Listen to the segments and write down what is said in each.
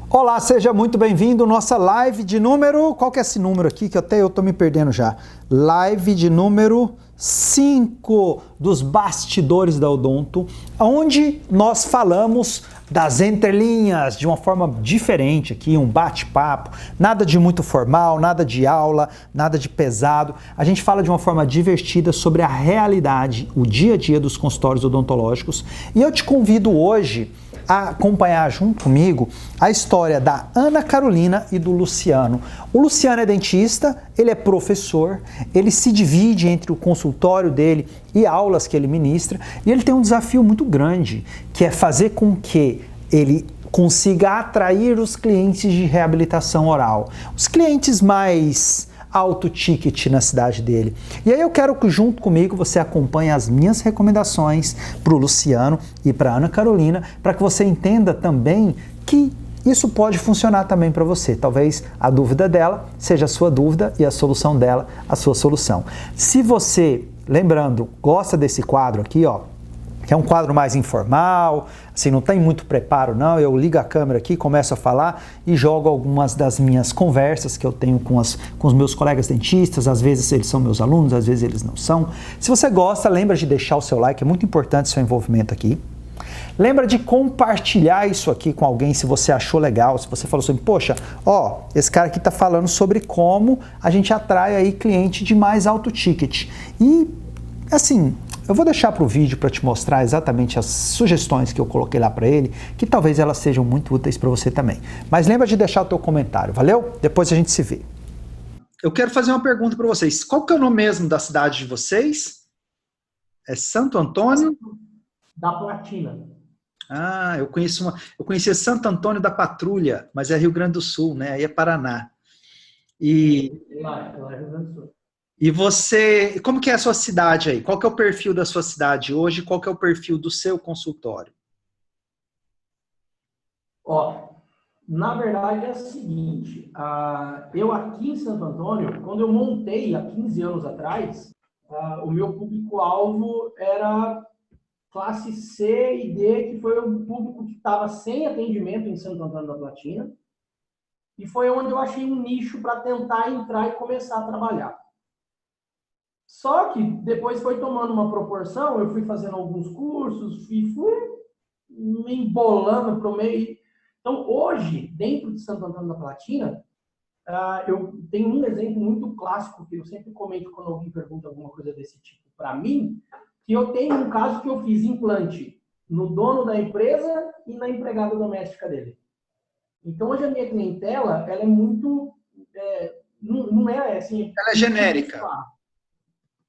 Olá, seja muito bem-vindo. Nossa live de número... Qual que é esse número aqui? Que até eu tô me perdendo já. Live de número 5 dos bastidores da Odonto, onde nós falamos das entrelinhas de uma forma diferente aqui, um bate-papo, nada de muito formal, nada de aula, nada de pesado. A gente fala de uma forma divertida sobre a realidade, o dia a dia dos consultórios odontológicos. E eu te convido hoje a acompanhar junto comigo a história da Ana Carolina e do Luciano. O Luciano é dentista, ele é professor, ele se divide entre o consultório dele e aulas que ele ministra, e ele tem um desafio muito grande, que é fazer com que ele consiga atrair os clientes de reabilitação oral, os clientes mais alto ticket na cidade dele. E aí eu quero que junto comigo você acompanhe as minhas recomendações para o Luciano e para a Ana Carolina, para que você entenda também que isso pode funcionar também para você. Talvez a dúvida dela seja a sua dúvida e a solução dela a sua solução. Se você, lembrando, gosta desse quadro aqui, ó, que é um quadro mais informal, assim, não tem muito preparo não, eu ligo a câmera aqui, começo a falar e jogo algumas das minhas conversas que eu tenho com os meus colegas dentistas, às vezes eles são meus alunos, às vezes eles não são. Se você gosta, lembra de deixar o seu like, é muito importante o seu envolvimento aqui. Lembra de compartilhar isso aqui com alguém se você achou legal, se você falou assim, poxa, ó, esse cara aqui tá falando sobre como a gente atrai aí cliente de mais alto ticket. E, assim, eu vou deixar para o vídeo para te mostrar exatamente as sugestões que eu coloquei lá para ele, que talvez elas sejam muito úteis para você também. Mas lembra de deixar o teu comentário, valeu? Depois a gente se vê. Eu quero fazer uma pergunta para vocês. Qual que é o nome mesmo da cidade de vocês? É Santo Antônio? Da Platina. Ah, eu conhecia Santo Antônio da Patrulha, mas é Rio Grande do Sul, né? Aí é Paraná. Lá é Rio Grande do Sul. E você, como que é a sua cidade aí? Qual que é o perfil da sua cidade hoje? Qual que é o perfil do seu consultório? Ó, na verdade é o seguinte, eu aqui em Santo Antônio, quando eu montei há 15 anos atrás, o meu público-alvo era classe C e D, que foi o público que estava sem atendimento em Santo Antônio da Platina, e foi onde eu achei um nicho para tentar entrar e começar a trabalhar. Só que depois foi tomando uma proporção, eu fui fazendo alguns cursos e fui me embolando para o meio. Então, hoje, dentro de Santo Antônio da Platina, eu tenho um exemplo muito clássico que eu sempre comento quando alguém pergunta alguma coisa desse tipo para mim, que eu tenho um caso que eu fiz implante no dono da empresa e na empregada doméstica dele. Então, hoje a minha clientela, ela é muito... não é assim... Ela é genérica.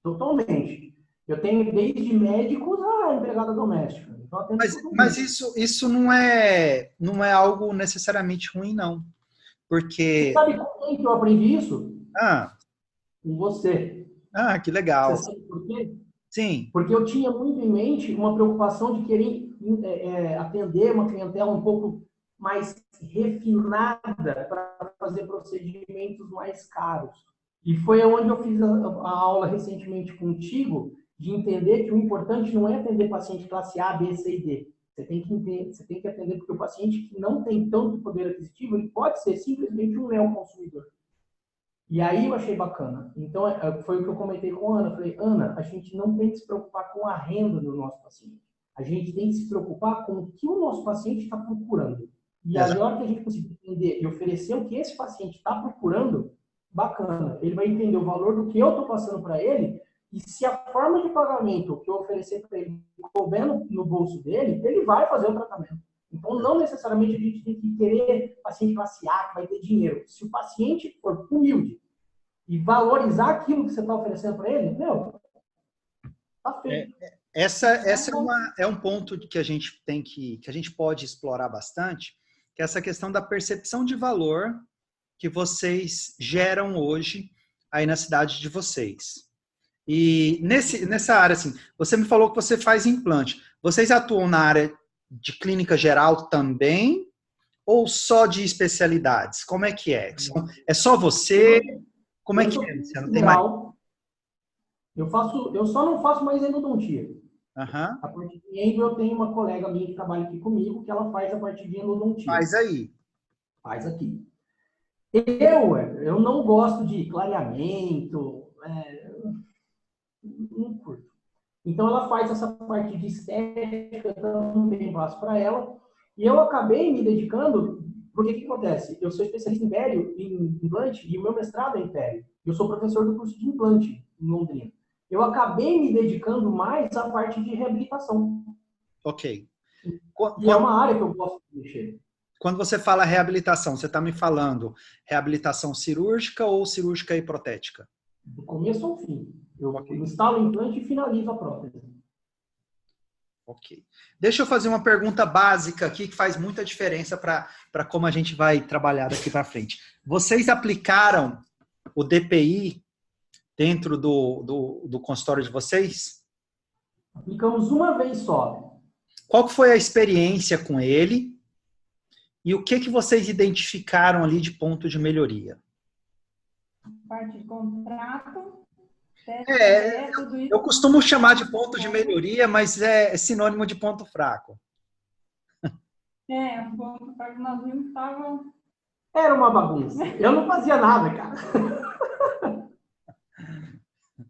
Totalmente. Eu tenho desde médicos a empregada doméstica. Então, mas isso não é algo necessariamente ruim, não. Porque... Você sabe como que eu aprendi isso? Ah, Com você. que legal. Você sabe por quê? Sim. Porque eu tinha muito em mente uma preocupação de querer atender uma clientela um pouco mais refinada para fazer procedimentos mais caros. E foi onde eu fiz a aula recentemente contigo, de entender que o importante não é atender paciente classe A, B, C e D. Você tem que atender porque o paciente que não tem tanto poder aquisitivo, ele pode ser simplesmente um neoconsumidor. E aí eu achei bacana. Então, foi o que eu comentei com a Ana. Eu falei, Ana, a gente não tem que se preocupar com a renda do nosso paciente. A gente tem que se preocupar com o que o nosso paciente está procurando. E a hora que a gente conseguir entender e oferecer o que esse paciente está procurando, bacana. Ele vai entender o valor do que eu estou passando para ele, e se a forma de pagamento que eu oferecer para ele couber no bolso dele, ele vai fazer o tratamento. Então, não necessariamente a gente tem que querer paciente classe A, que vai ter dinheiro. Se o paciente for humilde e valorizar aquilo que você está oferecendo para ele, meu, tá feito. É um ponto que a gente que a gente pode explorar bastante, que é essa questão da percepção de valor que vocês geram hoje aí na cidade de vocês. E nessa área, assim, você me falou que você faz implante. Vocês atuam na área de clínica geral também ou só de especialidades? Como é que é? É só você? Como é que é? Você não tem mais... Eu só não faço mais endodontia. Uhum. A partir de endo, eu tenho uma colega minha que trabalha aqui comigo, que ela faz a parte de endodontia. Faz aí. faz aqui. Eu não gosto de clareamento, não curto. Então, ela faz essa parte de estética, também passo para ela. E eu acabei me dedicando, porque o que acontece? Eu sou especialista em pério, em implante, e o meu mestrado é em pério. Eu sou professor do curso de implante em Londrina. Eu acabei me dedicando mais à parte de reabilitação. Ok. E é uma área que eu gosto de mexer. Quando você fala reabilitação, você está me falando reabilitação cirúrgica ou cirúrgica e protética? Do começo ao fim. Eu instalo o implante e finalizo a prótese. Ok. Deixa eu fazer uma pergunta básica aqui que faz muita diferença para como a gente vai trabalhar daqui para frente. Vocês aplicaram o DPI dentro do consultório de vocês? Aplicamos uma vez só. Qual foi a experiência com ele? E o que vocês identificaram ali de ponto de melhoria? Parte de contrato, tudo isso. Eu costumo chamar de ponto de melhoria, mas é sinônimo de ponto fraco. Um ponto fraco nós vimos estava... Era uma bagunça. Eu não fazia nada, cara.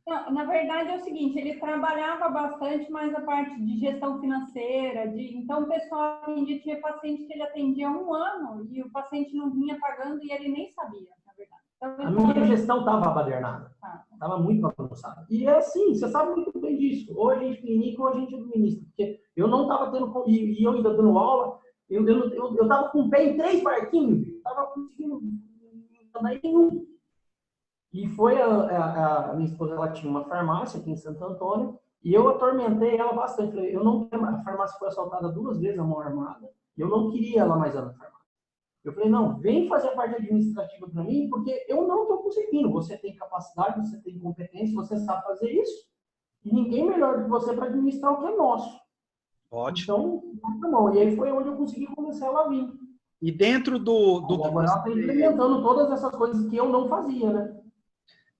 Não, na verdade é o seguinte, ele trabalhava bastante mais a parte de gestão financeira, então o pessoal atendia, tinha paciente que ele atendia há 1 ano e o paciente não vinha pagando e ele nem sabia, na verdade. Então, a minha gestão estava abadernada, estava muito bagunçada. E é assim, você sabe muito bem disso. Ou a gente clinica ou a gente administra. Porque eu não estava tendo, e eu ainda dando aula, eu estava com o pé em 3 barquinhos, estava conseguindo andar em nenhum. E foi a minha esposa, ela tinha uma farmácia aqui em Santo Antônio, e eu atormentei ela bastante. Falei, a farmácia foi assaltada 2 vezes, a mão armada, e eu não queria ela mais na farmácia. Eu falei, não, vem fazer a parte administrativa para mim, porque eu não estou conseguindo. Você tem capacidade, você tem competência, você sabe fazer isso, e ninguém melhor do que você para administrar o que é nosso. Ótimo. Então, tá bom. E aí foi onde eu consegui começar ela a vir. E dentro agora ela está implementando todas essas coisas que eu não fazia, né?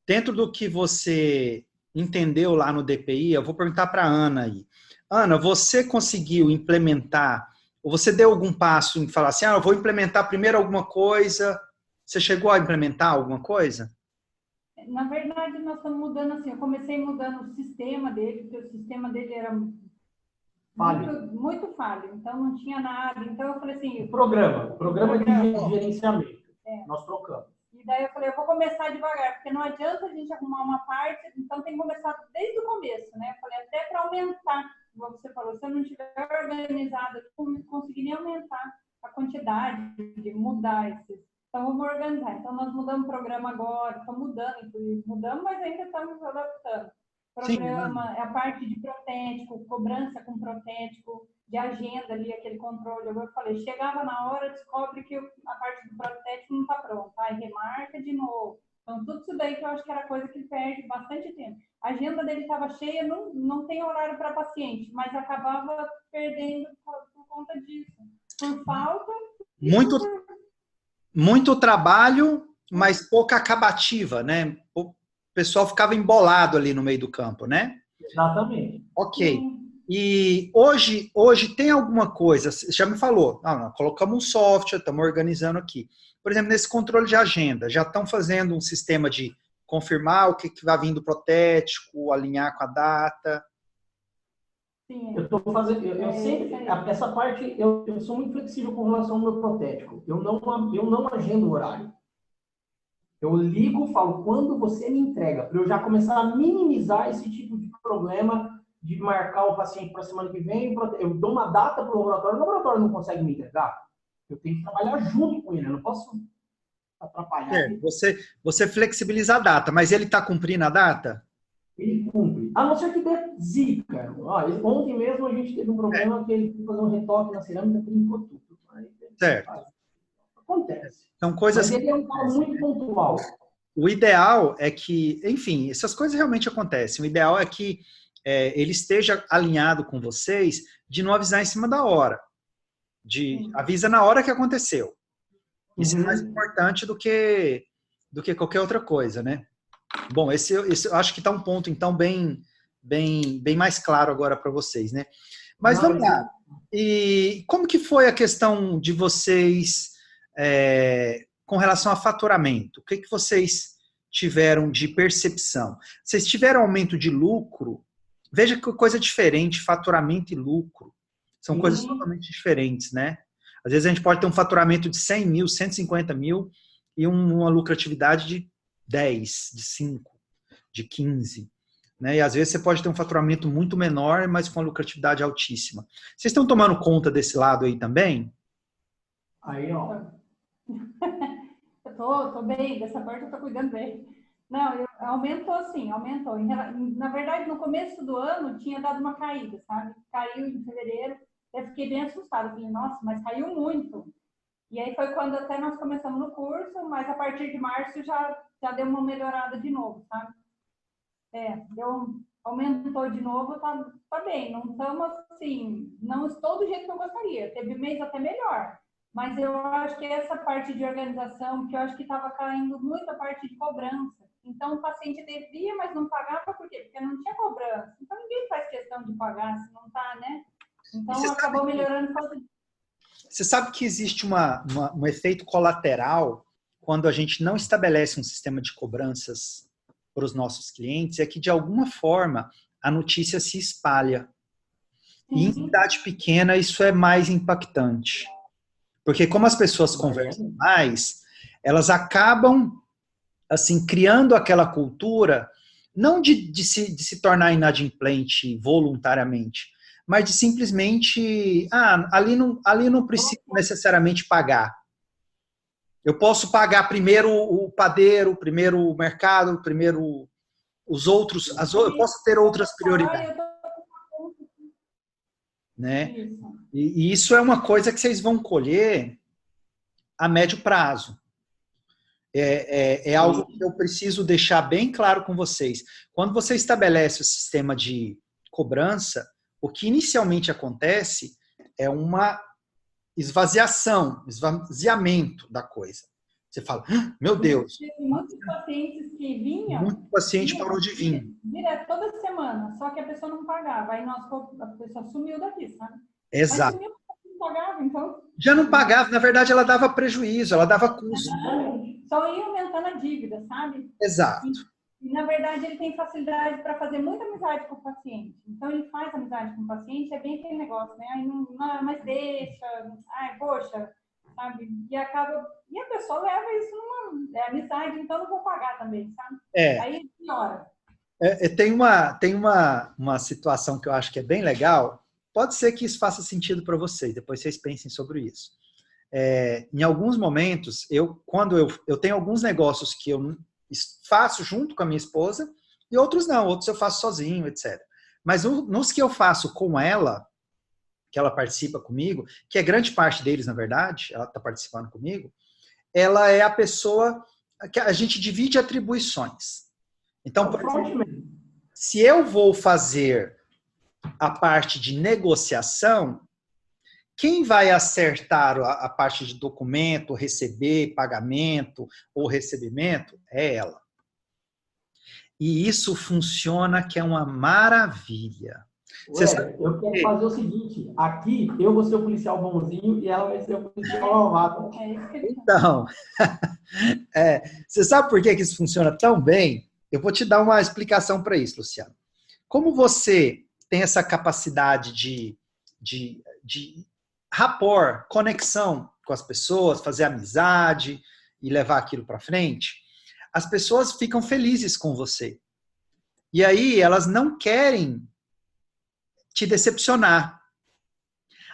Dentro do que você entendeu lá no DPI, eu vou perguntar para a Ana aí. Ana, você conseguiu implementar, ou você deu algum passo em falar assim, eu vou implementar primeiro alguma coisa? Você chegou a implementar alguma coisa? Na verdade, nós estamos mudando assim, eu comecei mudando o sistema dele, porque o sistema dele era muito falho, então não tinha nada. Então eu falei assim... O programa de gerenciamento, nós trocamos. E daí eu falei, eu vou começar devagar, porque não adianta a gente arrumar uma parte, então tem que começar desde o começo, né? Eu falei, até para aumentar, como você falou, se eu não estiver organizado, eu não conseguir nem aumentar a quantidade, de mudar esses. Então, vamos organizar. Então, nós mudamos o programa agora, estamos mudamos, mas ainda estamos adaptando. Programa, a parte de protético, cobrança com protético, de agenda ali, aquele controle. Eu falei, chegava na hora, descobre que a parte do protético não está pronta, aí remarca de novo. Então, tudo isso daí que eu acho que era coisa que perde bastante tempo. A agenda dele estava cheia, não tem horário para paciente, mas acabava perdendo por conta disso. Por falta... Muito trabalho, mas pouca acabativa, né? O pessoal ficava embolado ali no meio do campo, né? Exatamente. Ok. E hoje tem alguma coisa, você já me falou, colocamos um software, estamos organizando aqui. Por exemplo, nesse controle de agenda, já estão fazendo um sistema de confirmar o que vai vir do protético, alinhar com a data? Sim. Eu estou fazendo, eu sempre, essa parte, eu sou muito flexível com relação ao meu protético. Eu não agendo o horário. Eu ligo, falo, quando você me entrega, para eu já começar a minimizar esse tipo de problema de marcar o paciente para a semana que vem. Eu dou uma data para o laboratório não consegue me entregar. Eu tenho que trabalhar junto com ele, eu não posso atrapalhar. Você flexibiliza a data, mas ele está cumprindo a data? Ele cumpre. A não ser que dê zica. Ontem mesmo a gente teve um problema que ele foi fazer um retoque na cerâmica, trincou tudo. Certo. Acontece. São coisas. Mas ele é um cara muito pontual. O ideal é que, enfim, essas coisas realmente acontecem. O ideal é que ele esteja alinhado com vocês de não avisar em cima da hora. Avisa na hora que aconteceu. Isso é mais importante do que qualquer outra coisa, né? Bom, esse eu acho que está um ponto, então, bem mais claro agora para vocês, né? Mas vamos lá. E como que foi a questão de vocês com relação a faturamento? O que vocês tiveram de percepção? Vocês tiveram aumento de lucro? Veja que coisa diferente, faturamento e lucro. São coisas totalmente diferentes, né? Às vezes a gente pode ter um faturamento de 100 mil, 150 mil e uma lucratividade de 10, de 5, de 15. Né? E às vezes você pode ter um faturamento muito menor, mas com uma lucratividade altíssima. Vocês estão tomando conta desse lado aí também? Aí, ó. Eu tô bem, dessa parte eu tô cuidando bem. Não, aumentou sim, aumentou. Na verdade, no começo do ano tinha dado uma caída, sabe? Caiu em fevereiro. Eu fiquei bem assustada. Falei, nossa, mas caiu muito. E aí foi quando até nós começamos no curso, mas a partir de março já deu uma melhorada de novo, sabe? Aumentou de novo, tá bem. Não estamos assim, não estou do jeito que eu gostaria. Teve mês até melhor. Mas eu acho que essa parte de organização, que eu acho que estava caindo muito a parte de cobrança. Então, o paciente devia, mas não pagava, por quê? Porque não tinha cobrança. Então, ninguém faz questão de pagar se não tá, né? Então, acabou melhorando. Você sabe que existe um efeito colateral quando a gente não estabelece um sistema de cobranças para os nossos clientes, é que, de alguma forma, a notícia se espalha. E em cidade pequena, isso é mais impactante. Porque como as pessoas conversam mais, elas acabam assim, criando aquela cultura, não de se tornar inadimplente voluntariamente, mas de simplesmente, ali não preciso necessariamente pagar. Eu posso pagar primeiro o padeiro, primeiro o mercado, primeiro os outros, eu posso ter outras prioridades. Né? E isso é uma coisa que vocês vão colher a médio prazo. É algo que eu preciso deixar bem claro com vocês. Quando você estabelece o sistema de cobrança, o que inicialmente acontece é uma esvaziamento da coisa. Você fala, meu Deus. Muitos pacientes que vinham... Muito paciente parou de vir. Direto, toda semana, só que a pessoa não pagava. Aí a pessoa sumiu daqui, sabe? Exato. Mas sumiu, não pagava, então... Já não pagava, na verdade ela dava prejuízo, ela dava custo. Só ia aumentando a dívida, sabe? Exato. E, na verdade, ele tem facilidade para fazer muita amizade com o paciente. Então, ele faz amizade com o paciente, é bem aquele negócio, né? Aí não, mas deixa, poxa, sabe? E acaba... E a pessoa leva isso numa amizade, então não vou pagar também, sabe? Aí piora. Tem uma situação que eu acho que é bem legal. Pode ser que isso faça sentido para vocês, depois vocês pensem sobre isso. Em alguns momentos, quando eu tenho alguns negócios que eu faço junto com a minha esposa e outros não, outros eu faço sozinho, etc. Mas nos que eu faço com ela, que ela participa comigo, que é grande parte deles, na verdade, ela está participando comigo, ela é a pessoa que a gente divide atribuições. Então, por exemplo, se eu vou fazer a parte de negociação, quem vai acertar a parte de documento, receber, pagamento ou recebimento é ela. E isso funciona que é uma maravilha. Eu quero fazer o seguinte, aqui eu vou ser o policial bonzinho e ela vai ser o policial malvado. Então, você sabe por que isso funciona tão bem? Eu vou te dar uma explicação para isso, Luciano. Como você tem essa capacidade de rapport, conexão com as pessoas, fazer amizade e levar aquilo para frente, as pessoas ficam felizes com você. E aí elas não querem te decepcionar.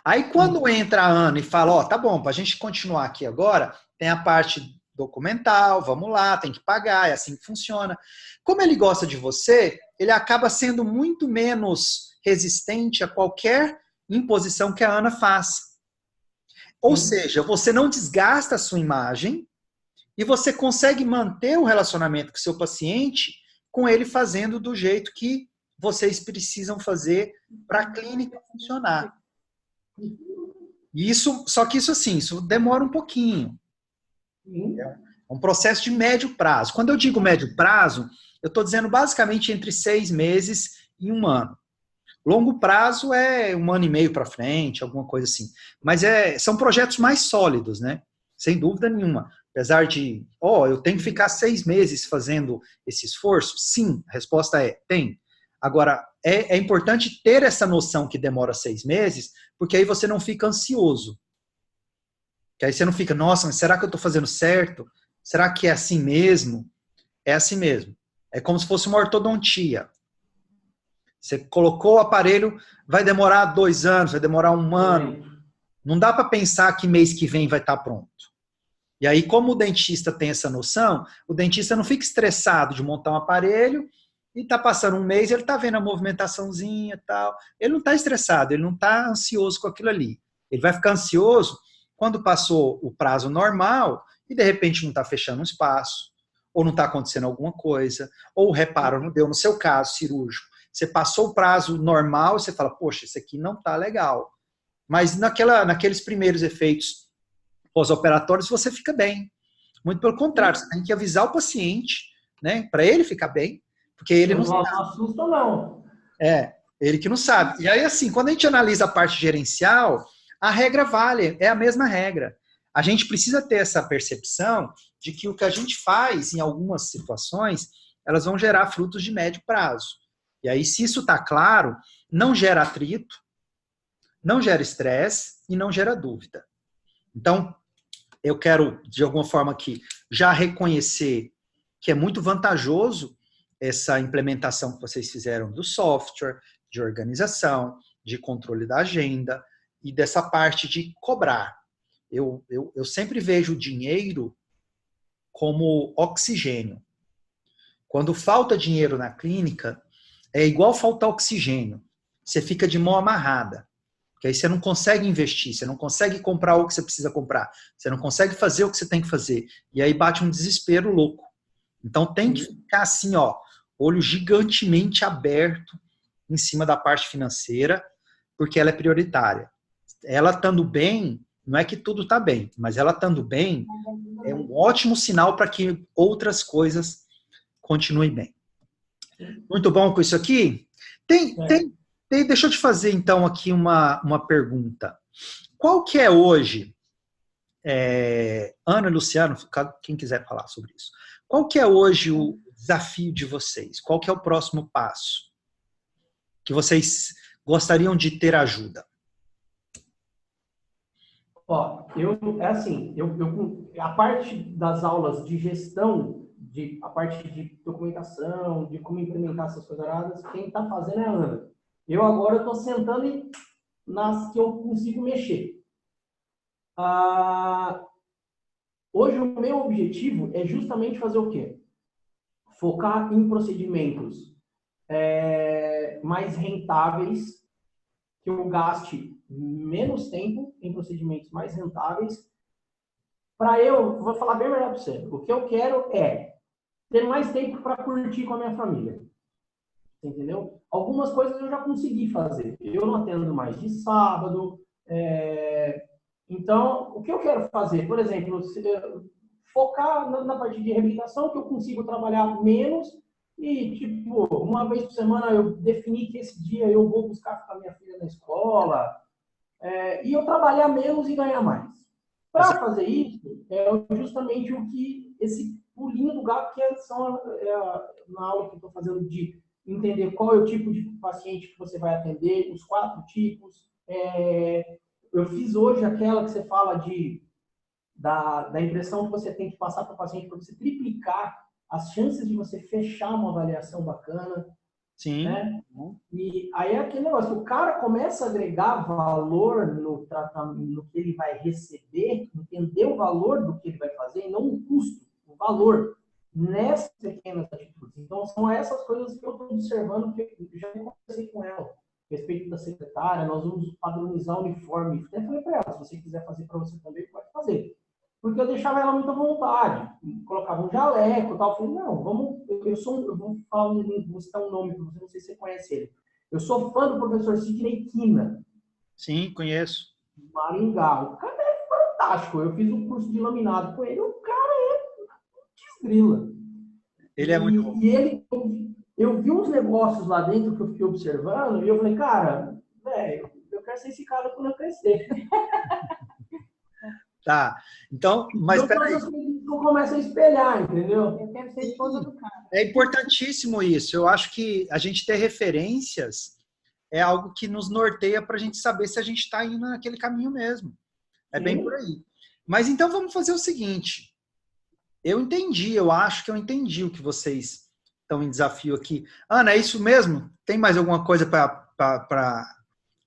Aí quando entra a Ana e fala, tá bom, para a gente continuar aqui agora, tem a parte documental, vamos lá, tem que pagar, é assim que funciona. Como ele gosta de você, ele acaba sendo muito menos resistente a qualquer imposição que a Ana faz. Ou seja, você não desgasta a sua imagem e você consegue manter o relacionamento com o seu paciente com ele fazendo do jeito que vocês precisam fazer para a clínica funcionar. Só que isso demora um pouquinho. É um processo de médio prazo. Quando eu digo médio prazo, eu estou dizendo basicamente entre 6 meses e 1 ano. Longo prazo é 1 ano e meio para frente, alguma coisa assim. Mas são projetos mais sólidos, né? sem dúvida nenhuma. Apesar de, eu tenho que ficar 6 meses fazendo esse esforço? Sim, a resposta é, tem. Agora, é importante ter essa noção que demora 6 meses, porque aí você não fica ansioso. Que aí você não fica, nossa, mas será que eu estou fazendo certo? Será que é assim mesmo? É assim mesmo. É como se fosse uma ortodontia. Você colocou o aparelho, vai demorar 2 anos, vai demorar 1 ano. Não dá para pensar que mês que vem vai estar pronto. E aí, como o dentista tem essa noção, o dentista não fica estressado de montar um aparelho e tá passando 1 mês, ele tá vendo a movimentaçãozinha e tal. Ele não está estressado, ele não está ansioso com aquilo ali. Ele vai ficar ansioso quando passou o prazo normal e de repente não está fechando um espaço, ou não está acontecendo alguma coisa, ou o reparo não deu, no seu caso cirúrgico. Você passou o prazo normal e você fala, poxa, isso aqui não está legal. Mas naqueles primeiros efeitos pós-operatórios você fica bem. Muito pelo contrário, você tem que avisar o paciente, né, para ele ficar bem, porque ele não sabe. Não assusta, não. Ele que não sabe. E aí, assim, quando a gente analisa a parte gerencial, a regra vale, é a mesma regra. A gente precisa ter essa percepção de que o que a gente faz em algumas situações, elas vão gerar frutos de médio prazo. E aí, se isso está claro, não gera atrito, não gera estresse e não gera dúvida. Então, eu quero, de alguma forma aqui, já reconhecer que é muito vantajoso essa implementação que vocês fizeram do software, de organização, de controle da agenda e dessa parte de cobrar. Eu sempre vejo o dinheiro como oxigênio. Quando falta dinheiro na clínica, é igual faltar oxigênio. Você fica de mão amarrada. Porque aí você não consegue investir, você não consegue comprar o que você precisa comprar, você não consegue fazer o que você tem que fazer. E aí bate um desespero louco. Então tem que ficar assim, olho gigantemente aberto em cima da parte financeira, porque ela é prioritária. Ela estando bem, não é que tudo está bem, mas ela estando bem é um ótimo sinal para que outras coisas continuem bem. Muito bom com isso aqui? Deixa eu te fazer, então, aqui uma pergunta. Qual que é hoje, Ana e Luciano, quem quiser falar sobre isso, qual que é hoje o desafio de vocês? Qual que é o próximo passo que vocês gostariam de ter ajuda? A parte das aulas de gestão, a parte de documentação, de como implementar essas coisas erradas, quem está fazendo é a Ana. Eu agora estou sentando nas que eu consigo mexer. Hoje o meu objetivo é justamente fazer o quê? Focar em procedimentos mais rentáveis, que eu gaste menos tempo em procedimentos mais rentáveis. Vou falar bem melhor para você, o que eu quero é ter mais tempo para curtir com a minha família. Entendeu? Algumas coisas eu já consegui fazer. Eu não atendo mais de sábado. Então, o que eu quero fazer? Por exemplo, focar na parte de reabilitação, que eu consigo trabalhar menos e, tipo, uma vez por semana eu defini que esse dia eu vou buscar a minha filha na escola e eu trabalhar menos e ganhar mais. Para fazer isso, é justamente esse pulinho do gato que na aula que eu estou fazendo de entender qual é o tipo de paciente que você vai atender, os 4 tipos. Eu fiz hoje aquela que você fala da impressão que você tem que passar para o paciente para você triplicar as chances de você fechar uma avaliação bacana. Sim. Né? E aí é aquele negócio, o cara começa a agregar valor no tratamento, no que ele vai receber, entender o valor do que ele vai fazer, e não o custo, o valor, nessas pequenas atitudes. Então, são essas coisas que eu estou observando, que eu já conversei com ela, a respeito da secretária, nós vamos padronizar o uniforme. Até falei para ela, se você quiser fazer para você também, pode fazer. Porque eu deixava ela muito à vontade, colocava um jaleco e tal. Eu falei, não, eu vou falar vou citar um nome para você, não sei se você conhece ele. Eu sou fã do professor Sidney Quina. Sim, conheço. Maringá. O cara é fantástico. Eu fiz um curso de laminado com ele, o cara é desgrila. Ele é muito bom. E eu vi uns negócios lá dentro que eu fiquei observando e eu falei, cara, eu quero ser esse cara quando eu crescer. Tá. Então, mas Então, peraí. todas as coisas que eu começo a espelhar, entendeu? Eu quero ser esposa do cara. É importantíssimo isso. Eu acho que a gente ter referências é algo que nos norteia para a gente saber se a gente está indo naquele caminho mesmo. É bem Sim. por aí. Mas então vamos fazer o seguinte. Eu acho que eu entendi o que vocês estão em desafio aqui. Ana, é isso mesmo? Tem mais alguma coisa para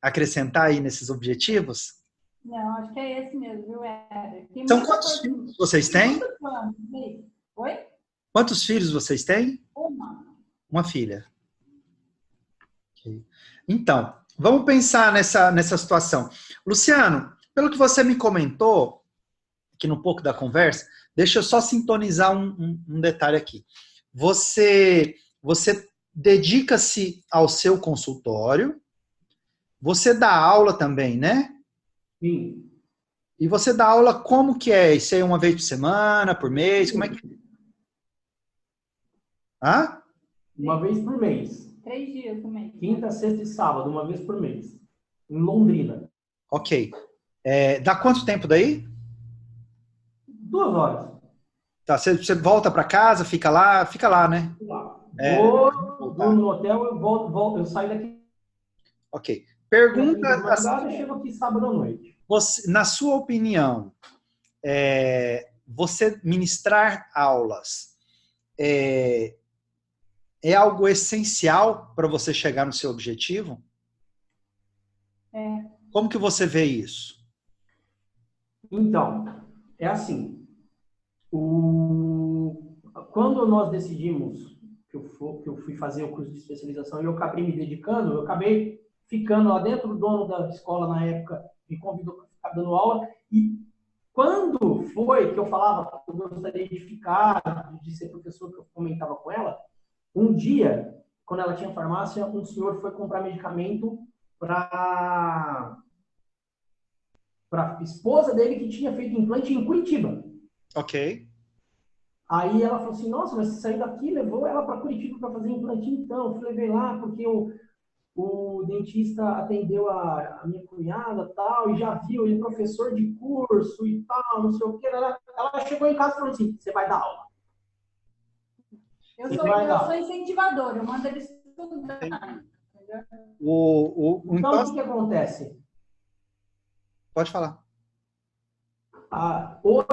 acrescentar aí nesses objetivos? Não, acho que é esse mesmo, viu, Éder? Tem São muita quantos coisa. filhos vocês têm? Muitos planos, né? Oi? Quantos filhos vocês têm? Uma. Uma filha. Ok. Então, vamos pensar nessa situação. Luciano, pelo que você me comentou, aqui no pouco da conversa, deixa eu só sintonizar um detalhe aqui. Você dedica-se ao seu consultório, você dá aula também, né? Sim. E você dá aula como que é? Isso aí uma vez por semana, por mês? Como é que é? Hã? Uma vez por mês. 3 dias também. Quinta, sexta e sábado, uma vez por mês. Em Londrina. Ok. Dá quanto tempo daí? 2 horas. Tá, você volta para casa, fica lá, né? Lá. Vou Durmo voltar. no hotel, eu volto, eu saio daqui Ok. às 5 Pergunta, da madrugada e chego aqui sábado à noite. na sua opinião, você ministrar aulas é algo essencial para você chegar no seu objetivo? É. Como que você vê isso? Então, é assim. Quando nós decidimos que eu fui fazer o curso de especialização e eu acabei me dedicando, eu acabei ficando lá dentro. O dono da escola, na época, me convidou para ficar dando aula. E quando foi que eu falava que eu gostaria de ficar, de ser professor, que eu comentava com ela, um dia, quando ela tinha farmácia, um senhor foi comprar medicamento para a esposa dele que tinha feito implante em Curitiba. Ok. Aí ela falou assim, nossa, mas você saiu daqui, levou ela para Curitiba para fazer implante? Então, eu levei lá porque o dentista atendeu a minha cunhada tal, e já viu, ele é professor de curso e tal, não sei o que. Ela chegou em casa e falou assim, você vai dar aula. Eu sou incentivadora, eu mando eles estudar. Então, o que acontece? Pode falar. Hoje,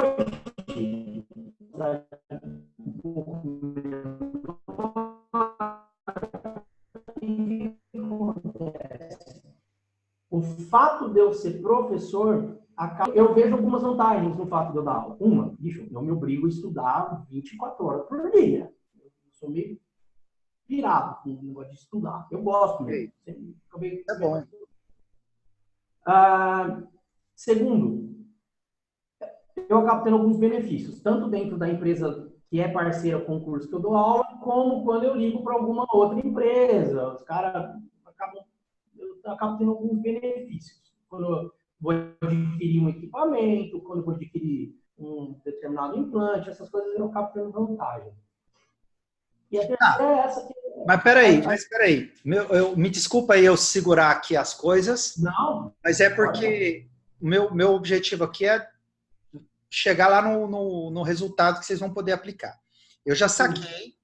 o fato de eu ser professor, eu vejo algumas vantagens no fato de eu dar aula. Uma, bicho, eu me obrigo a estudar 24 horas por dia. Eu sou meio pirado com o negócio de estudar. Eu gosto mesmo. É bom. Segundo, eu acabo tendo alguns benefícios, tanto dentro da empresa que é parceira com o curso que eu dou aula, como quando eu ligo para alguma outra empresa. Os caras eu acabo tendo alguns benefícios. Quando eu vou adquirir um equipamento, quando eu vou adquirir um determinado implante, essas coisas eu acabo tendo vantagem. E a terceira é essa que... Mas peraí. Me desculpa aí eu segurar aqui as coisas. Não. Mas é porque o meu objetivo aqui é chegar lá no resultado que vocês vão poder aplicar. Eu já saquei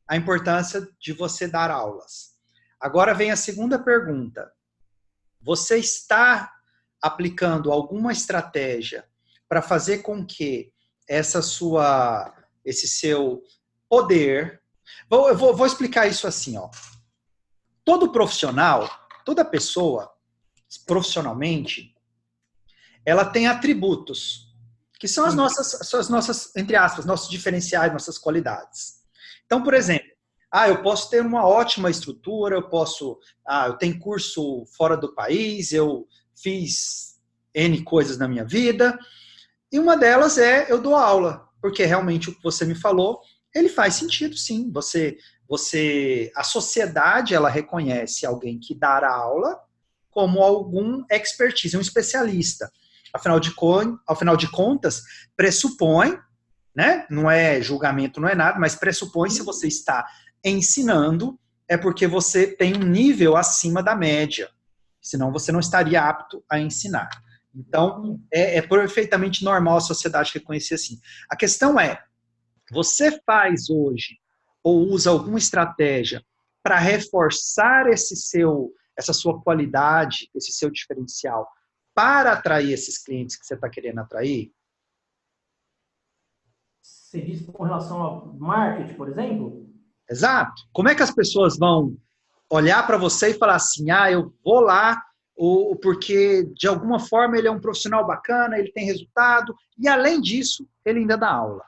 a importância de você dar aulas. Agora vem a segunda pergunta. Você está aplicando alguma estratégia para fazer com que esse seu poder... Eu vou explicar isso assim, ó. Todo profissional, toda pessoa, profissionalmente, ela tem atributos, que são as nossas, entre aspas, nossos diferenciais, nossas qualidades. Então, por exemplo, eu posso ter uma ótima estrutura, eu tenho curso fora do país, eu fiz N coisas na minha vida, e uma delas eu dou aula, porque realmente o que você me falou, ele faz sentido, sim. A sociedade, ela reconhece alguém que dá aula como algum expertise, um especialista. Afinal de contas, pressupõe, né? Não é julgamento, não é nada, mas pressupõe, se você está ensinando, é porque você tem um nível acima da média. Senão você não estaria apto a ensinar. Então, é perfeitamente normal a sociedade reconhecer assim. A questão é, você faz hoje ou usa alguma estratégia para reforçar essa sua qualidade, esse seu diferencial, para atrair esses clientes que você está querendo atrair? Você disse com relação ao marketing, por exemplo? Exato. Como é que as pessoas vão olhar para você e falar assim, eu vou lá, porque de alguma forma ele é um profissional bacana, ele tem resultado, e além disso, ele ainda dá aula.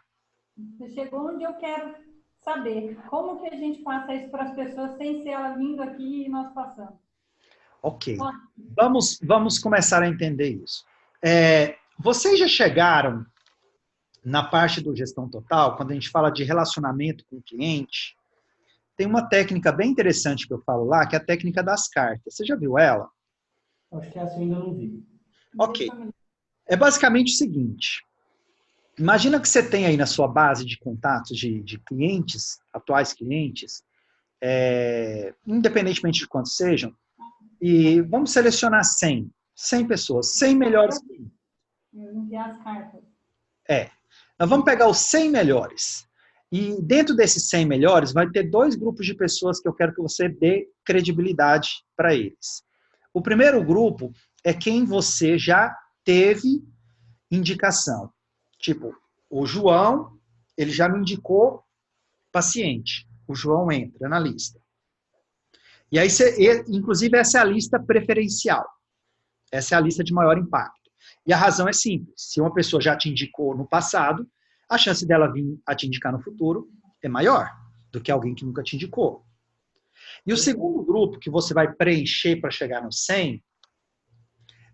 Você chegou onde eu quero saber. Como que a gente passa isso para as pessoas sem ser ela vindo aqui e nós passando? Ok. Vamos começar a entender isso. Vocês já chegaram na parte do gestão total, quando a gente fala de relacionamento com o cliente, tem uma técnica bem interessante que eu falo lá, que é a técnica das cartas. Você já viu ela? Acho que essa eu ainda não vi. Ok. É basicamente o seguinte. Imagina que você tem aí na sua base de contatos de clientes, atuais clientes, independentemente de quantos sejam, e vamos selecionar 100 pessoas, 100 melhores clientes. Enviar as cartas. Nós vamos pegar os 100 melhores. E dentro desses 100 melhores, vai ter 2 grupos de pessoas que eu quero que você dê credibilidade para eles. O primeiro grupo é quem você já teve indicação. Tipo, o João, ele já me indicou paciente. O João entra na lista. E aí, inclusive, essa é a lista preferencial. Essa é a lista de maior impacto. E a razão é simples. Se uma pessoa já te indicou no passado, a chance dela vir a te indicar no futuro é maior do que alguém que nunca te indicou. E o segundo grupo que você vai preencher para chegar no 100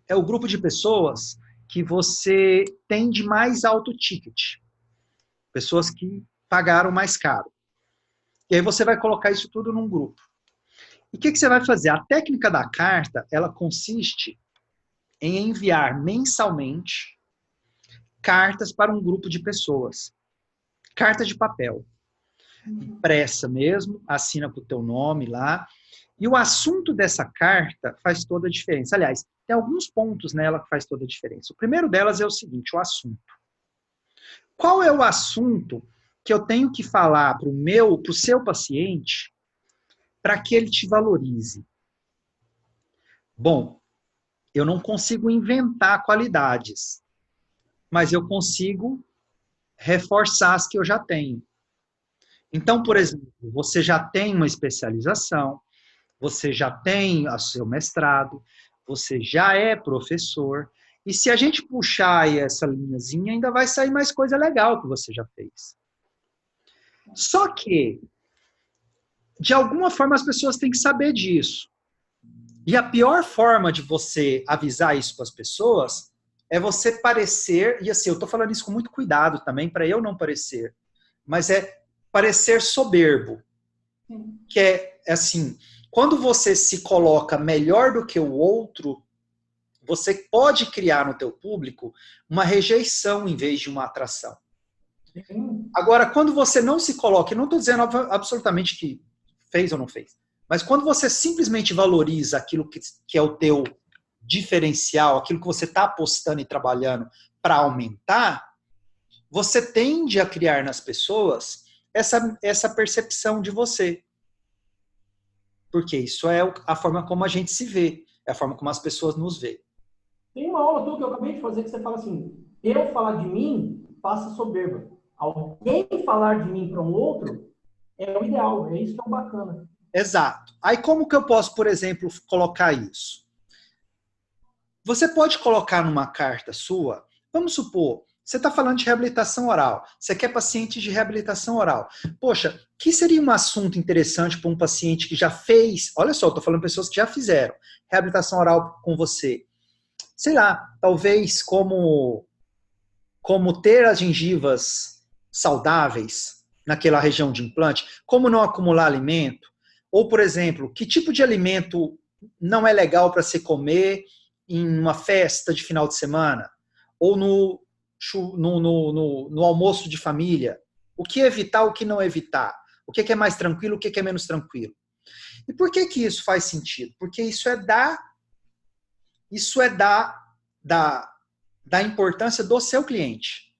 é o grupo de pessoas que você tem de mais alto ticket. Pessoas que pagaram mais caro. E aí você vai colocar isso tudo num grupo. E o que você vai fazer? A técnica da carta, ela consiste em enviar mensalmente cartas para um grupo de pessoas. Carta de papel. Impressa mesmo, assina com o teu nome lá. E o assunto dessa carta faz toda a diferença. Aliás, tem alguns pontos nela que faz toda a diferença. O primeiro delas é o seguinte, o assunto. Qual é o assunto que eu tenho que falar para o seu paciente para que ele te valorize? Bom, eu não consigo inventar qualidades, mas eu consigo reforçar as que eu já tenho. Então, por exemplo, você já tem uma especialização, você já tem o seu mestrado, você já é professor, e se a gente puxar aí essa linhazinha, ainda vai sair mais coisa legal que você já fez. Só que, de alguma forma, as pessoas têm que saber disso. E a pior forma de você avisar isso para as pessoas é você parecer, e assim, eu estou falando isso com muito cuidado também, para eu não parecer, mas é parecer soberbo. Que é assim, quando você se coloca melhor do que o outro, você pode criar no teu público uma rejeição em vez de uma atração. Agora, quando você não se coloca, e não estou dizendo absolutamente que fez ou não fez, mas quando você simplesmente valoriza aquilo que é o teu diferencial, aquilo que você está apostando e trabalhando para aumentar, você tende a criar nas pessoas essa percepção de você. Porque isso é a forma como a gente se vê, é a forma como as pessoas nos veem. Tem uma aula tua que eu acabei de fazer que você fala assim, eu falar de mim passa soberba. Alguém falar de mim para um outro é o ideal, é isso que é o bacana. Exato. Aí como que eu posso, por exemplo, colocar isso? Você pode colocar numa carta sua, vamos supor, você está falando de reabilitação oral, você quer paciente de reabilitação oral. Poxa, que seria um assunto interessante para um paciente que já fez, olha só, eu estou falando de pessoas que já fizeram reabilitação oral com você. Sei lá, talvez como ter as gengivas saudáveis naquela região de implante, como não acumular alimento, ou, por exemplo, que tipo de alimento não é legal para se comer em uma festa de final de semana, ou no almoço de família. O que evitar, o que não evitar. O que é mais tranquilo, o que é menos tranquilo. E por que isso faz sentido? Porque isso é dar da importância do seu cliente.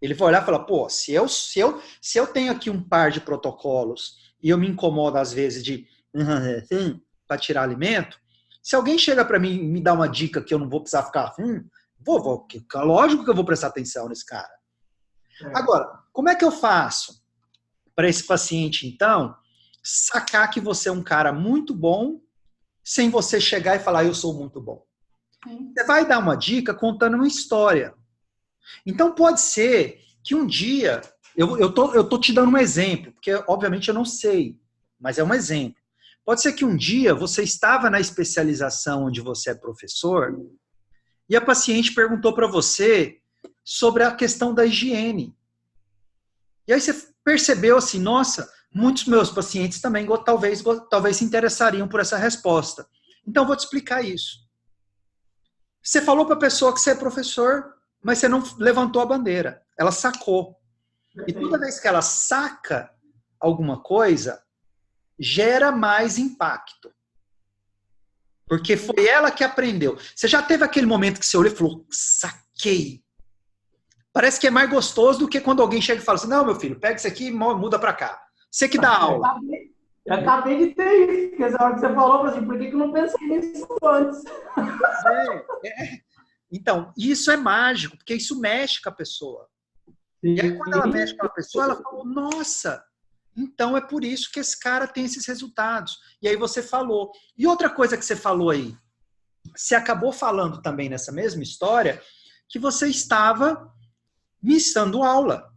Ele vai olhar e falar, pô, se eu tenho aqui um par de protocolos e eu me incomodo às vezes de para tirar alimento, se alguém chega para mim e me dá uma dica que eu não vou precisar ficar, lógico que eu vou prestar atenção nesse cara. Agora, como é que eu faço para esse paciente, então, sacar que você é um cara muito bom sem você chegar e falar, eu sou muito bom? Você vai dar uma dica contando uma história. Então, pode ser que um dia, eu tô te dando um exemplo, porque obviamente eu não sei, mas é um exemplo. Pode ser que um dia você estava na especialização onde você é professor e a paciente perguntou para você sobre a questão da higiene. E aí você percebeu assim, nossa, muitos meus pacientes também talvez se interessariam por essa resposta. Então, eu vou te explicar isso. Você falou para a pessoa que você é professor, mas você não levantou a bandeira. Ela sacou. E toda vez que ela saca alguma coisa, gera mais impacto. Porque foi ela que aprendeu. Você já teve aquele momento que você olhou e falou, saquei. Parece que é mais gostoso do que quando alguém chega e fala assim, não, meu filho, pega isso aqui e muda para cá. Você que dá aula. Eu acabei de ter isso, porque essa hora que você falou, assim, por que eu não pensei nisso antes? Então, isso é mágico, porque isso mexe com a pessoa. E aí, quando ela mexe com a pessoa, ela fala, nossa, então é por isso que esse cara tem esses resultados. E aí você falou. E outra coisa que você falou aí, você acabou falando também nessa mesma história, que você estava ministrando aula,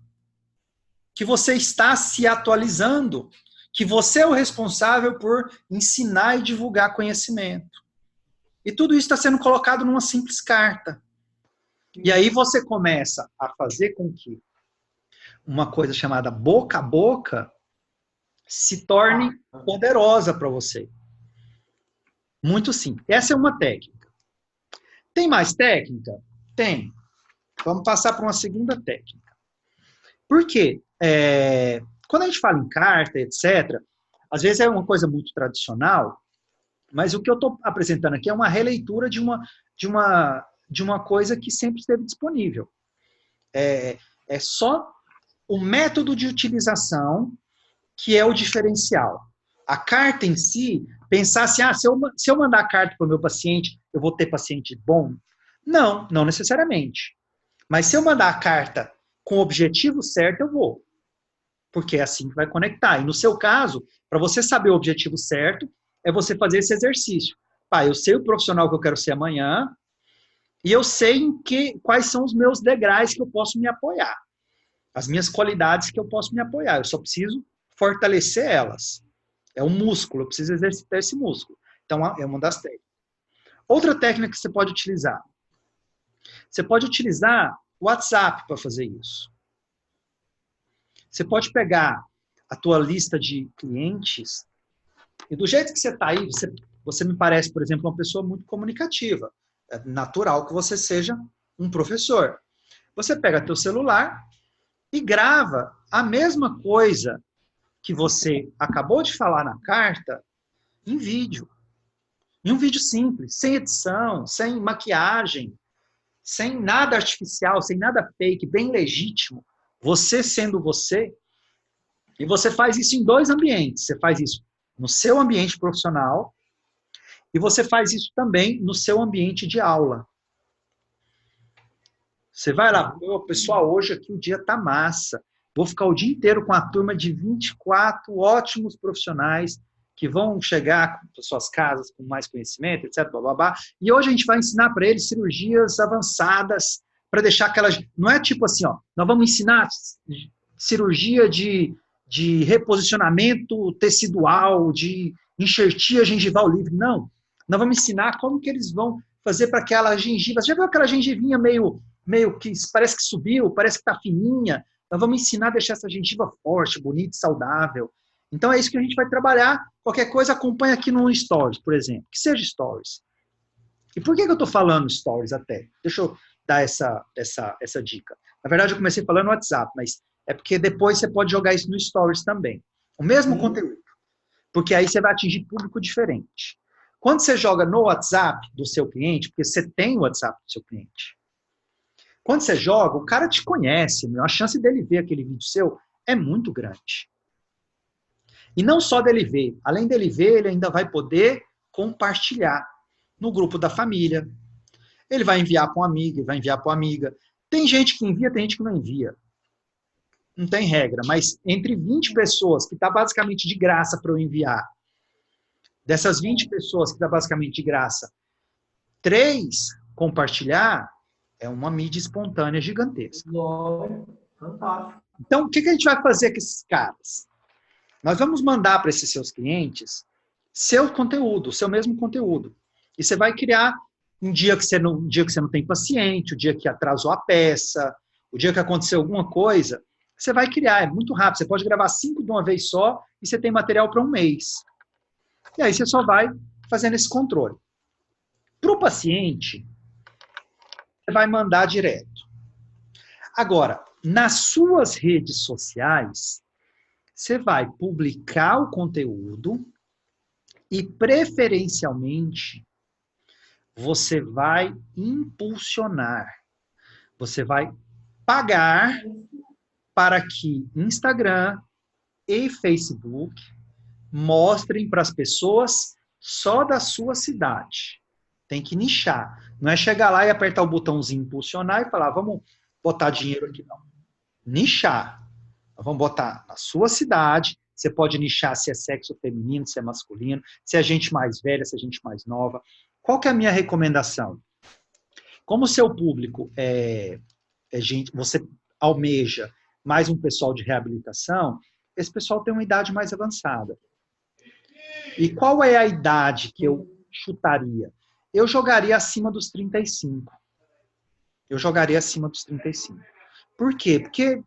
que você está se atualizando, que você é o responsável por ensinar e divulgar conhecimento. E tudo isso está sendo colocado numa simples carta. E aí você começa a fazer com que uma coisa chamada boca a boca se torne poderosa para você. Muito simples. Essa é uma técnica. Tem mais técnica? Tem. Vamos passar para uma segunda técnica. Por quê? Quando a gente fala em carta, etc., às vezes é uma coisa muito tradicional, mas o que eu estou apresentando aqui é uma releitura de uma coisa que sempre esteve disponível. É só o método de utilização que é o diferencial. A carta em si, pensar assim, se eu mandar a carta para o meu paciente, eu vou ter paciente bom? Não, não necessariamente. Mas se eu mandar a carta com o objetivo certo, eu vou. Porque é assim que vai conectar. E no seu caso, para você saber o objetivo certo, é você fazer esse exercício. Eu sei o profissional que eu quero ser amanhã e eu sei quais são os meus degraus que eu posso me apoiar. As minhas qualidades que eu posso me apoiar. Eu só preciso fortalecer elas. É um músculo, eu preciso exercitar esse músculo. Então, é uma das técnicas. Outra técnica que você pode utilizar. Você pode utilizar o WhatsApp para fazer isso. Você pode pegar a tua lista de clientes e do jeito que você está aí, você me parece, por exemplo, uma pessoa muito comunicativa. É natural que você seja um professor. Você pega teu celular e grava a mesma coisa que você acabou de falar na carta em vídeo. Em um vídeo simples, sem edição, sem maquiagem, sem nada artificial, sem nada fake, bem legítimo. Você sendo você. E você faz isso em 2 ambientes. Você faz isso no seu ambiente profissional e você faz isso também no seu ambiente de aula. Você vai lá, pessoal, hoje aqui o dia tá massa. Vou ficar o dia inteiro com a turma de 24 ótimos profissionais que vão chegar para suas casas com mais conhecimento, etc. Blá, blá, blá. E hoje a gente vai ensinar para eles cirurgias avançadas para deixar aquelas... Não é tipo assim, nós vamos ensinar cirurgia de reposicionamento tecidual, de enxertia gengival livre. Não. Nós vamos ensinar como que eles vão fazer para aquela gengiva. Você já viu aquela gengivinha meio que parece que subiu, parece que está fininha? Nós vamos ensinar a deixar essa gengiva forte, bonita e saudável. Então é isso que a gente vai trabalhar. Qualquer coisa acompanha aqui no Stories, por exemplo. Que seja Stories. E por que eu estou falando Stories até? Deixa eu dar essa dica. Na verdade, eu comecei falando no WhatsApp, mas é porque depois você pode jogar isso no Stories também. O mesmo conteúdo. Porque aí você vai atingir público diferente. Quando você joga no WhatsApp do seu cliente, porque você tem o WhatsApp do seu cliente, quando você joga, o cara te conhece, a chance dele ver aquele vídeo seu é muito grande. E não só dele ver, além dele ver, ele ainda vai poder compartilhar no grupo da família. Ele vai enviar para um amigo, ele vai enviar para uma amiga. Tem gente que envia, tem gente que não envia. Não tem regra, mas entre 20 pessoas, que está basicamente de graça para eu enviar, dessas 20 pessoas que está basicamente de graça, 3 compartilhar, é uma mídia espontânea gigantesca. Fantástico. Então, o que a gente vai fazer com esses caras? Nós vamos mandar para esses seus clientes seu conteúdo, o seu mesmo conteúdo. E você vai criar um dia que você não tem paciente, o dia que atrasou a peça, o dia que aconteceu alguma coisa, você vai criar, é muito rápido. Você pode gravar 5 de uma vez só e você tem material para um mês. E aí você só vai fazendo esse controle. Para o paciente, você vai mandar direto. Agora, nas suas redes sociais, você vai publicar o conteúdo e, preferencialmente, você vai impulsionar. Você vai pagar para que Instagram e Facebook mostrem para as pessoas só da sua cidade. Tem que nichar. Não é chegar lá e apertar o botãozinho impulsionar e falar, vamos botar dinheiro aqui, não. Nichar. Vamos botar na sua cidade. Você pode nichar se é sexo feminino, se é masculino, se é gente mais velha, se é gente mais nova. Qual que é a minha recomendação? Como o seu público é gente, você almeja mais um pessoal de reabilitação, esse pessoal tem uma idade mais avançada. E qual é a idade que eu chutaria? Eu jogaria acima dos 35. Eu jogaria acima dos 35. Por quê? Porque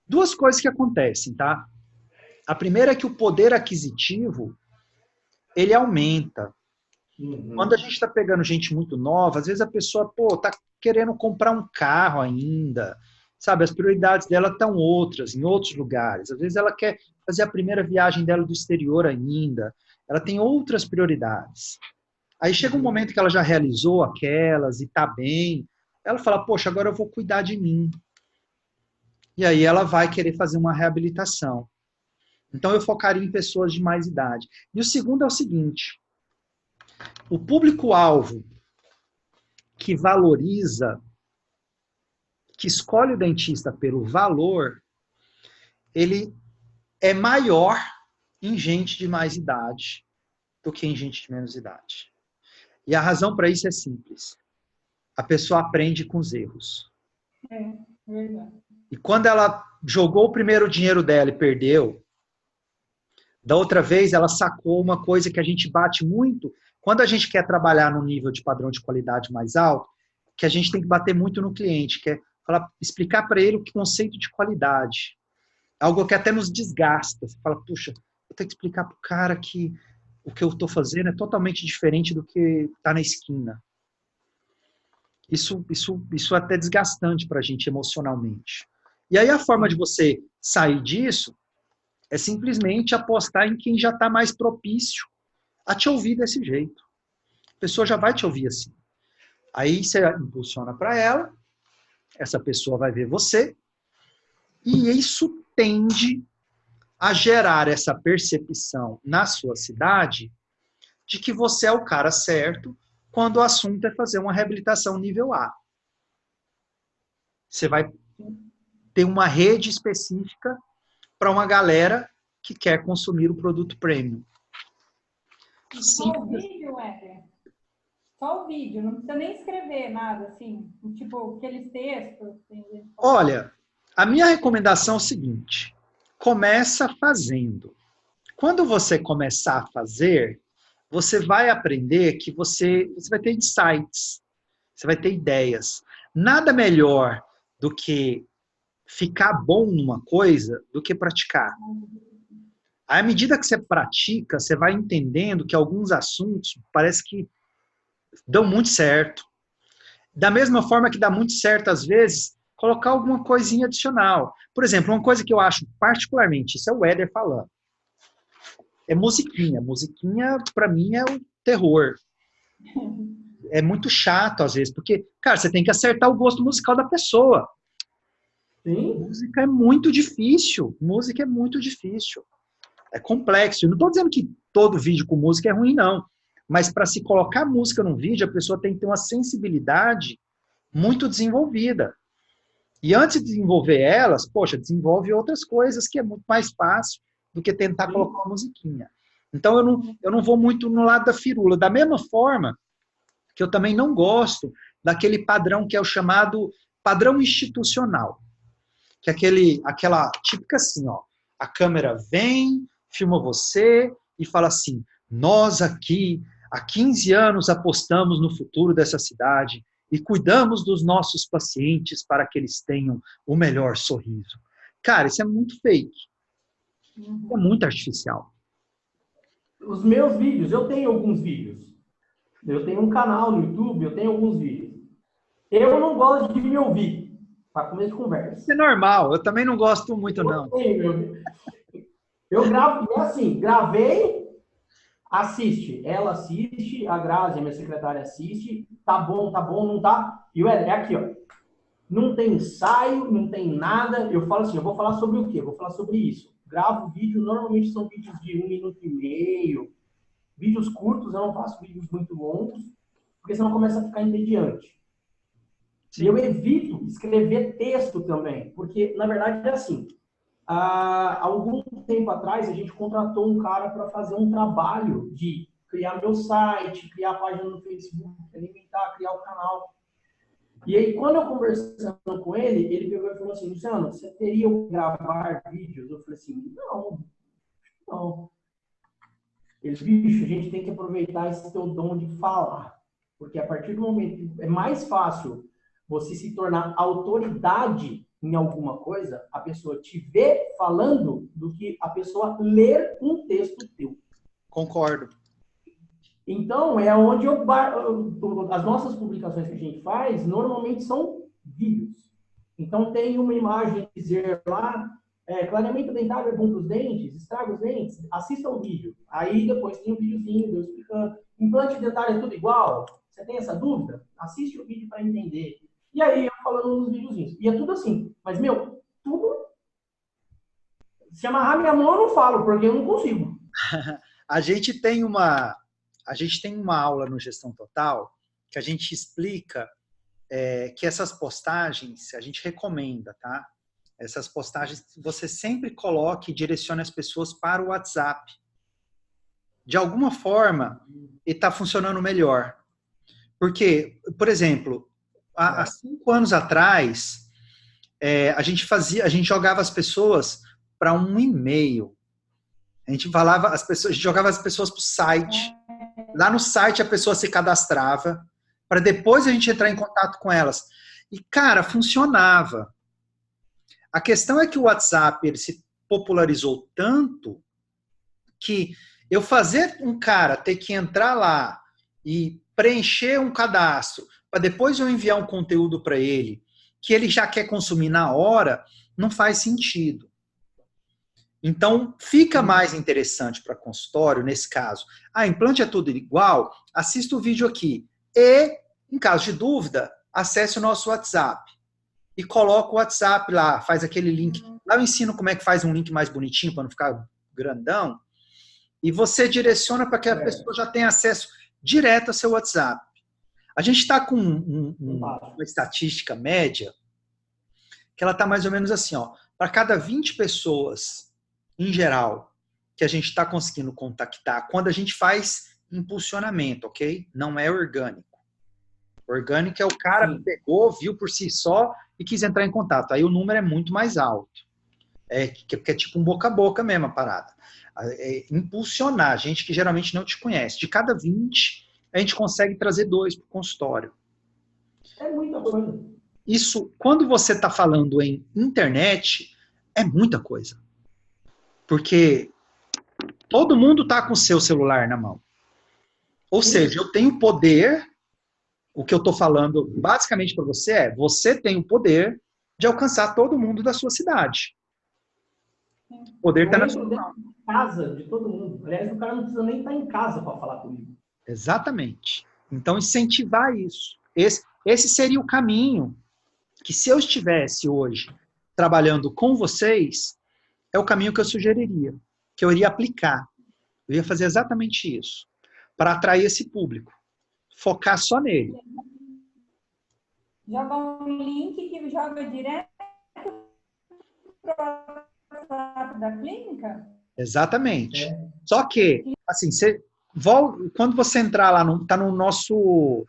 duas coisas que acontecem, tá? A primeira é que o poder aquisitivo, ele aumenta. Quando a gente está pegando gente muito nova, às vezes a pessoa, tá querendo comprar um carro ainda, sabe? As prioridades dela estão outras, em outros lugares. Às vezes ela quer fazer a primeira viagem dela do exterior ainda. Ela tem outras prioridades. Aí chega um momento que ela já realizou aquelas e está bem. Ela fala, poxa, agora eu vou cuidar de mim. E aí ela vai querer fazer uma reabilitação. Então eu focaria em pessoas de mais idade. E o segundo é o seguinte, o público-alvo que valoriza, que escolhe o dentista pelo valor, ele é maior em gente de mais idade do que em gente de menos idade. E a razão para isso é simples. A pessoa aprende com os erros. É verdade. E quando ela jogou o primeiro dinheiro dela e perdeu, da outra vez ela sacou uma coisa que a gente bate muito, quando a gente quer trabalhar num nível de padrão de qualidade mais alto, que a gente tem que bater muito no cliente, que é explicar para ele o conceito de qualidade. Algo que até nos desgasta. Você fala, puxa, vou ter que explicar para o cara que o que eu estou fazendo é totalmente diferente do que está na esquina. Isso é até desgastante para a gente emocionalmente. E aí a forma de você sair disso é simplesmente apostar em quem já está mais propício a te ouvir desse jeito. A pessoa já vai te ouvir assim. Aí você impulsiona para ela, essa pessoa vai ver você, e isso tende a gerar essa percepção na sua cidade de que você é o cara certo quando o assunto é fazer uma reabilitação nível A. Você vai ter uma rede específica para uma galera que quer consumir o produto premium. Só o vídeo, Éder? Só o vídeo, não precisa nem escrever nada, assim, tipo aqueles textos. Assim, olha, a minha recomendação é o seguinte, começa fazendo. Quando você começar a fazer, você vai aprender que você vai ter insights, você vai ter ideias. Nada melhor do que ficar bom numa coisa do que praticar. À medida que você pratica, você vai entendendo que alguns assuntos parece que dão muito certo. Da mesma forma que dá muito certo, às vezes, colocar alguma coisinha adicional. Por exemplo, uma coisa que eu acho particularmente, isso é o Éder falando, é musiquinha. Musiquinha, para mim, terror. É muito chato, às vezes, porque, cara, você tem que acertar o gosto musical da pessoa. Sim. Música é muito difícil. Música é muito difícil. É complexo. Eu não estou dizendo que todo vídeo com música é ruim, não. Mas para se colocar música num vídeo, a pessoa tem que ter uma sensibilidade muito desenvolvida. E antes de desenvolver elas, poxa, desenvolve outras coisas que é muito mais fácil do que tentar colocar uma musiquinha. Então eu não vou muito no lado da firula. Da mesma forma que eu também não gosto daquele padrão que é o chamado padrão institucional. Que é aquela típica assim, ó, a câmera vem, filma você e fala assim, nós aqui há 15 anos apostamos no futuro dessa cidade e cuidamos dos nossos pacientes para que eles tenham o melhor sorriso. Cara, isso é muito fake. É muito artificial. Os meus vídeos, eu tenho alguns vídeos. Eu tenho um canal no YouTube, eu tenho alguns vídeos. Eu não gosto de me ouvir, para começo de conversa. Isso é normal, eu também não gosto muito, não. Eu gravo, e assim, gravei, assiste. Ela assiste, a Grazi, a minha secretária, assiste. Tá bom, não tá. E é aqui, ó. Não tem ensaio, não tem nada. Eu falo assim, eu vou falar sobre o quê? Eu vou falar sobre isso. Gravo vídeo, normalmente são vídeos de 1 minuto e meio. Vídeos curtos, eu não faço vídeos muito longos, porque senão começa a ficar entediante. Sim. E eu evito escrever texto também, porque, na verdade, é assim. Há algum tempo atrás, a gente contratou um cara para fazer um trabalho de criar meu site, criar a página no Facebook, alimentar, criar o canal. E aí, quando eu conversando com ele, ele pegou e falou assim, Luciano, você teria que gravar vídeos? Eu falei assim, não. Ele, bicho, a gente tem que aproveitar esse teu dom de falar. Porque a partir do momento que é mais fácil você se tornar autoridade em alguma coisa, a pessoa te vê falando do que a pessoa ler um texto teu. Concordo. Então, é onde as nossas publicações que a gente faz, normalmente são vídeos. Então, tem uma imagem dizer lá, clareamento dentário é bom para os dentes, estraga os dentes, assista o vídeo. Aí, depois tem um videozinho, eu explicando. Implante dentário é tudo igual? Você tem essa dúvida? Assiste o vídeo para entender. E aí, eu falando nos videozinhos. E é tudo assim. Mas, tudo... Se amarrar minha mão, eu não falo, porque eu não consigo. A gente tem uma aula no Gestão Total que a gente explica que essas postagens, a gente recomenda, tá? Essas postagens, você sempre coloque e direcione as pessoas para o WhatsApp. De alguma forma, ele está funcionando melhor. Porque, por exemplo, há 5 anos atrás, a gente jogava as pessoas para um e-mail. A gente jogava as pessoas para o site. Lá no site a pessoa se cadastrava, para depois a gente entrar em contato com elas. E, cara, funcionava. A questão é que o WhatsApp ele se popularizou tanto que eu fazer um cara ter que entrar lá e preencher um cadastro para depois eu enviar um conteúdo para ele que ele já quer consumir na hora, não faz sentido. Então, fica mais interessante para consultório, nesse caso. Implante é tudo igual? Assista o vídeo aqui. E, em caso de dúvida, acesse o nosso WhatsApp. E coloca o WhatsApp lá, faz aquele link. Lá eu ensino como é que faz um link mais bonitinho, para não ficar grandão. E você direciona para que a pessoa já tenha acesso direto ao seu WhatsApp. A gente está com uma estatística média, que ela está mais ou menos assim, ó. Para cada 20 pessoas, em geral, que a gente está conseguindo contactar, quando a gente faz impulsionamento, ok? Não é orgânico. Orgânico é o cara que pegou, viu por si só e quis entrar em contato. Aí o número é muito mais alto. Porque é tipo um boca a boca mesmo a parada. Impulsionar, gente que geralmente não te conhece. De cada 20, a gente consegue trazer 2 para o consultório. É muita coisa. Isso, quando você está falando em internet, é muita coisa. Porque todo mundo está com o seu celular na mão. Ou seja, eu tenho poder, o que eu estou falando basicamente para você tem o poder de alcançar todo mundo da sua cidade. O poder está na sua mão. Casa de todo mundo. Aliás, o cara não precisa nem estar em casa para falar comigo. Exatamente. Então, incentivar isso. Esse seria o caminho que, se eu estivesse hoje trabalhando com vocês, é o caminho que eu sugeriria, que eu iria aplicar. Eu ia fazer exatamente isso, para atrair esse público. Focar só nele. Joga um link que joga direto para o WhatsApp da clínica? Exatamente. Só que, assim, quando você entrar lá, está no nosso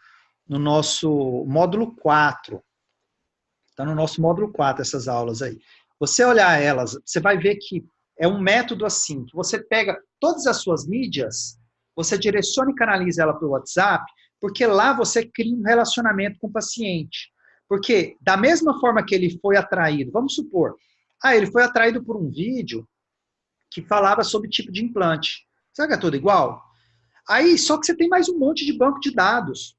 módulo 4. Está no nosso módulo 4 essas aulas aí. Você olhar elas, você vai ver que é um método assim, que você pega todas as suas mídias, você direciona e canaliza ela para o WhatsApp, porque lá você cria um relacionamento com o paciente. Porque, da mesma forma que ele foi atraído, vamos supor, ele foi atraído por um vídeo que falava sobre tipo de implante. Será que é tudo igual? Aí, só que você tem mais um monte de banco de dados.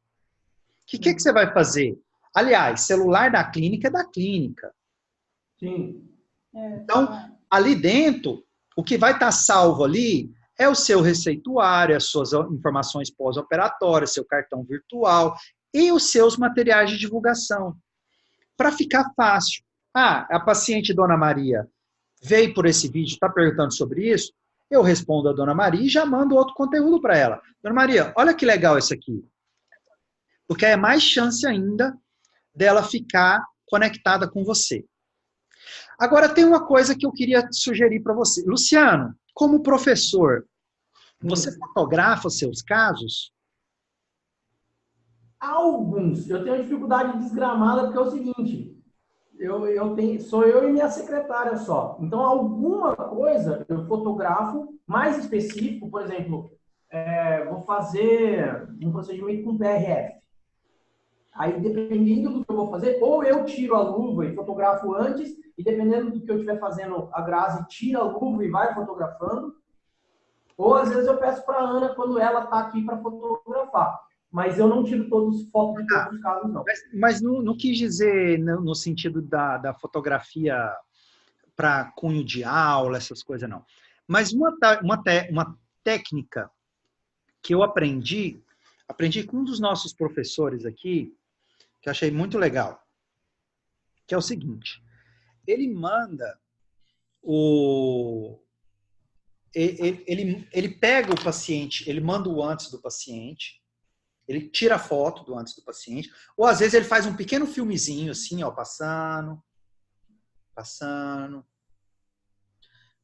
O que você vai fazer? Aliás, celular da clínica é da clínica. Sim. Então, ali dentro, o que vai estar salvo ali é o seu receituário, as suas informações pós-operatórias, seu cartão virtual e os seus materiais de divulgação. Para ficar fácil. A paciente Dona Maria veio por esse vídeo, está perguntando sobre isso, eu respondo a Dona Maria e já mando outro conteúdo para ela. Dona Maria, olha que legal isso aqui. Porque é mais chance ainda dela ficar conectada com você. Agora, tem uma coisa que eu queria sugerir para você. Luciano, como professor, você fotografa os seus casos? Alguns. Eu tenho uma dificuldade desgramada porque é o seguinte, sou eu e minha secretária só. Então, alguma coisa eu fotografo mais específico, por exemplo, vou fazer um procedimento com PRF. Aí, dependendo do que eu vou fazer, ou eu tiro a luva e fotografo antes, e dependendo do que eu estiver fazendo, a Grazi tira a luva e vai fotografando. Ou, às vezes, eu peço para a Ana quando ela está aqui para fotografar. Mas eu não tiro todas as fotos de todos os casos, não. Mas não quis dizer no sentido da fotografia para cunho de aula, essas coisas, não. Mas uma técnica que eu aprendi com um dos nossos professores aqui, que eu achei muito legal, que é o seguinte, ele manda ele pega o paciente, ele manda o antes do paciente, ele tira a foto do antes do paciente, ou às vezes ele faz um pequeno filmezinho assim, ó, passando.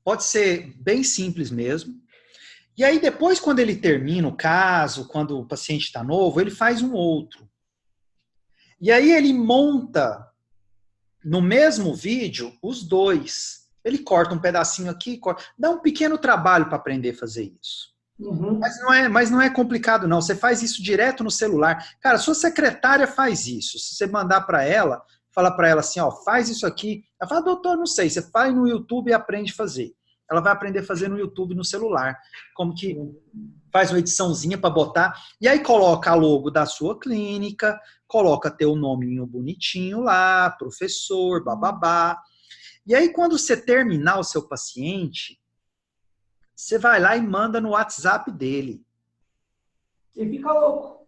Pode ser bem simples mesmo. E aí depois, quando ele termina o caso, quando o paciente está novo, ele faz um outro. E aí ele monta no mesmo vídeo os dois. Ele corta um pedacinho aqui, dá um pequeno trabalho para aprender a fazer isso. Uhum. Mas não é complicado, não. Você faz isso direto no celular. Cara, sua secretária faz isso. Se você mandar para ela, fala para ela assim, ó, faz isso aqui. Ela fala, doutor, não sei. Você faz no YouTube e aprende a fazer. Ela vai aprender a fazer no YouTube, no celular. Como que faz uma ediçãozinha para botar. E aí coloca a logo da sua clínica, coloca teu nominho bonitinho lá, professor, bababá. E aí quando você terminar o seu paciente, você vai lá e manda no WhatsApp dele. E fica louco.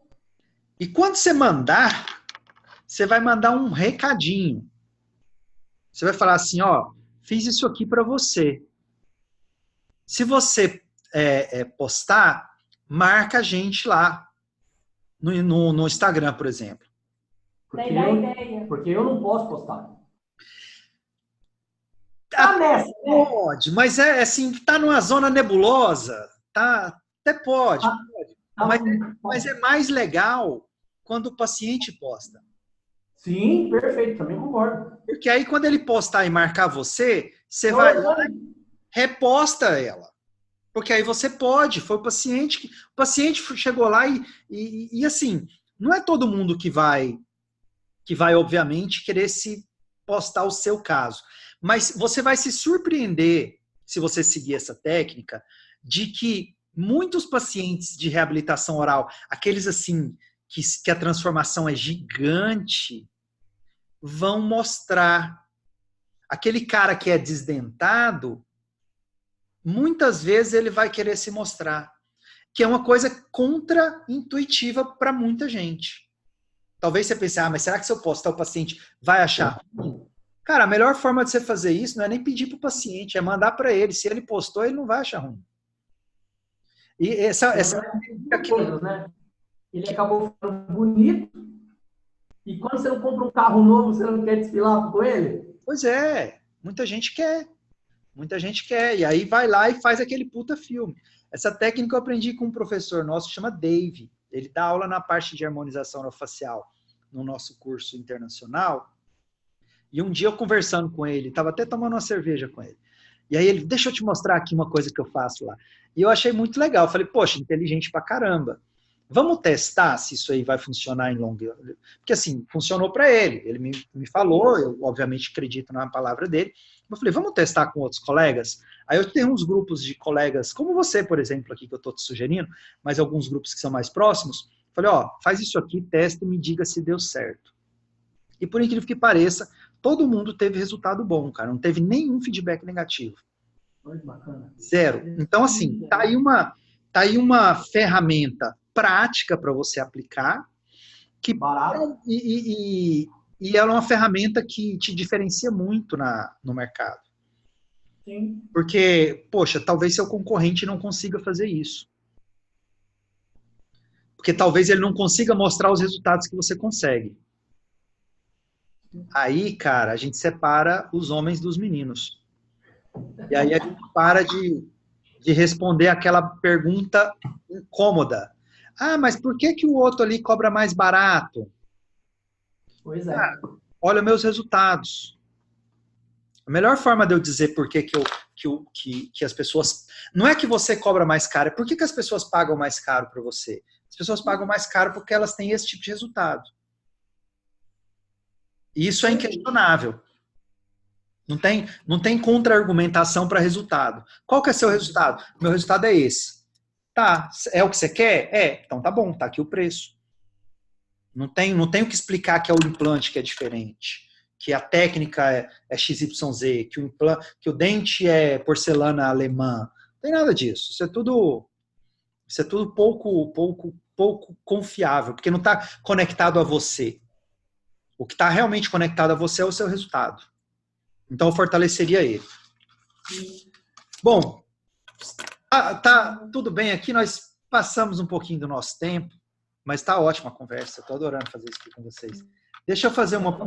E quando você mandar, você vai mandar um recadinho. Você vai falar assim, ó, fiz isso aqui para você. Se você postar, marca a gente lá no Instagram, por exemplo. Porque eu não posso postar. Tá nessa, né? Pode, mas assim, tá numa zona nebulosa, tá? Até pode. Mas é mais legal quando o paciente posta. Sim, perfeito, também concordo. Porque aí quando ele postar e marcar você, você vai lá e reposta ela. Porque aí você pode, foi o paciente chegou lá e assim, não é todo mundo que vai obviamente querer se postar o seu caso. Mas você vai se surpreender, se você seguir essa técnica, de que muitos pacientes de reabilitação oral, aqueles assim, que a transformação é gigante, vão mostrar. Aquele cara que é desdentado, muitas vezes ele vai querer se mostrar. que é uma coisa contra-intuitiva para muita gente. Talvez você pense, mas será que se eu postar o paciente vai achar ruim? Cara, a melhor forma de você fazer isso não é nem pedir para o paciente, é mandar para ele. Se ele postou, ele não vai achar ruim. E essa coisa, né? Ele acabou ficando bonito, e quando você não compra um carro novo, você não quer desfilar com ele? Pois é, muita gente quer. Muita gente quer. E aí vai lá e faz aquele puta filme. Essa técnica eu aprendi com um professor nosso que chama Dave. Ele dá aula na parte de harmonização orofacial no nosso curso internacional. E um dia eu conversando com ele, estava até tomando uma cerveja com ele. E aí ele, deixa eu te mostrar aqui uma coisa que eu faço lá. E eu achei muito legal. Eu falei, poxa, inteligente pra caramba. Vamos testar se isso aí vai funcionar em long. Porque assim, funcionou para ele. Ele me falou, eu obviamente acredito na palavra dele. Eu falei, vamos testar com outros colegas? Aí eu tenho uns grupos de colegas, como você, por exemplo, aqui que eu estou te sugerindo, mas alguns grupos que são mais próximos. Falei, faz isso aqui, testa e me diga se deu certo. E por incrível que pareça, todo mundo teve resultado bom, cara. Não teve nenhum feedback negativo. Zero. Então, assim, tá aí uma ferramenta prática para você aplicar, e ela é uma ferramenta que te diferencia muito no mercado. Sim. Porque, poxa, talvez seu concorrente não consiga fazer isso. Porque talvez ele não consiga mostrar os resultados que você consegue. Aí, cara, a gente separa os homens dos meninos. E aí a gente para de responder aquela pergunta incômoda. Mas por que o outro ali cobra mais barato? Pois é. Olha meus resultados. A melhor forma de eu dizer por que as pessoas... Não é que você cobra mais caro, é por que as pessoas pagam mais caro para você? As pessoas pagam mais caro porque elas têm esse tipo de resultado. E isso é inquestionável. Não tem contra-argumentação para resultado. Qual que é seu resultado? Meu resultado é esse. Tá, é o que você quer? Então tá bom, tá aqui o preço. Não tem o que explicar que é o implante que é diferente, que a técnica é XYZ, que o dente é porcelana alemã. Não tem nada disso. Isso é tudo pouco confiável, porque não está conectado a você. O que está realmente conectado a você é o seu resultado. Então eu fortaleceria ele. Bom, tá tudo bem aqui, nós passamos um pouquinho do nosso tempo, mas tá ótima a conversa, eu tô adorando fazer isso aqui com vocês. Deixa eu fazer uma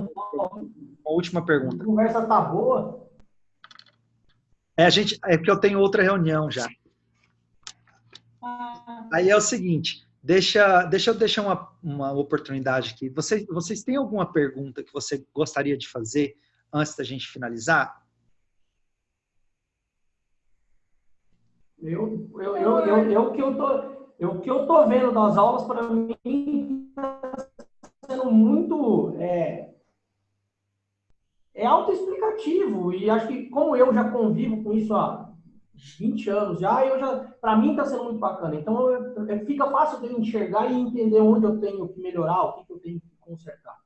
última pergunta. A conversa tá boa? É que eu tenho outra reunião já. Aí é o seguinte, deixa eu deixar uma oportunidade aqui. Vocês têm alguma pergunta que você gostaria de fazer antes da gente finalizar? O que eu tô vendo das aulas, para mim, está sendo muito autoexplicativo, e acho que como eu já convivo com isso há 20 anos para mim está sendo muito bacana. Então fica fácil de eu enxergar e entender onde eu tenho que melhorar, o que eu tenho que consertar.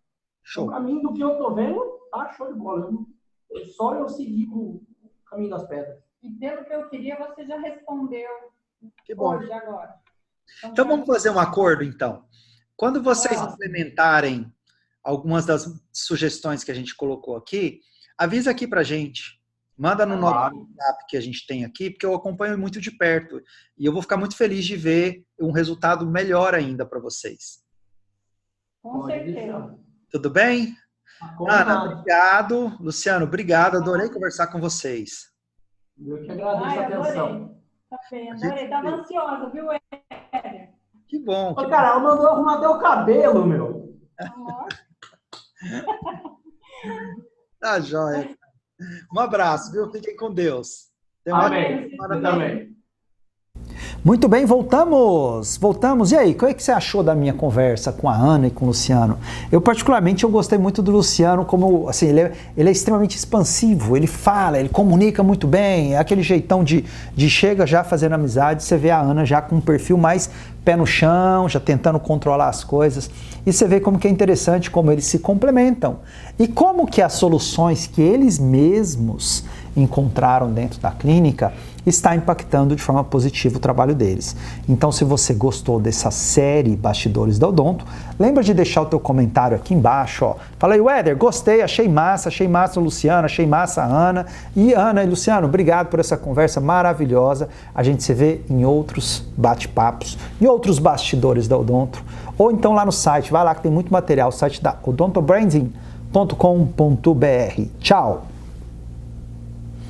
Então, para mim, do que eu tô vendo, tá show de bola. Só eu seguir o caminho das pedras. E pelo que eu queria, você já respondeu. Que bom. Hoje, agora. Então vamos fazer um acordo, então. Quando vocês implementarem algumas das sugestões que a gente colocou aqui, avisa aqui pra gente. Manda no nosso WhatsApp que a gente tem aqui, porque eu acompanho muito de perto. E eu vou ficar muito feliz de ver um resultado melhor ainda para vocês. Com certeza. Tudo bem? Ana, obrigado. Luciano, obrigado. Adorei conversar com vocês. Eu que agradeço a atenção. Tá bem, adorei. Estava ansiosa, viu, Éder? Que bom. Ô, cara, ela mandou arrumar até o cabelo, meu. Tá joia. Um abraço, viu? Fiquem com Deus. Amém. Também. Muito bem, voltamos. E aí, o que você achou da minha conversa com a Ana e com o Luciano? Eu particularmente gostei muito do Luciano, como assim, ele é extremamente expansivo, ele fala, ele comunica muito bem, é aquele jeitão de chega já fazendo amizade, você vê a Ana já com um perfil mais pé no chão, já tentando controlar as coisas, e você vê como que é interessante como eles se complementam, e como que as soluções que eles mesmos encontraram dentro da clínica está impactando de forma positiva o trabalho deles. Então, se você gostou dessa série Bastidores da Odonto, lembra de deixar o teu comentário aqui embaixo, ó. Fala aí, Weder, gostei, achei massa o Luciano, achei massa a Ana. E Ana e Luciano, obrigado por essa conversa maravilhosa. A gente se vê em outros bate-papos, em outros Bastidores da Odonto, ou então lá no site, vai lá que tem muito material, o site da odontobranding.com.br. Tchau!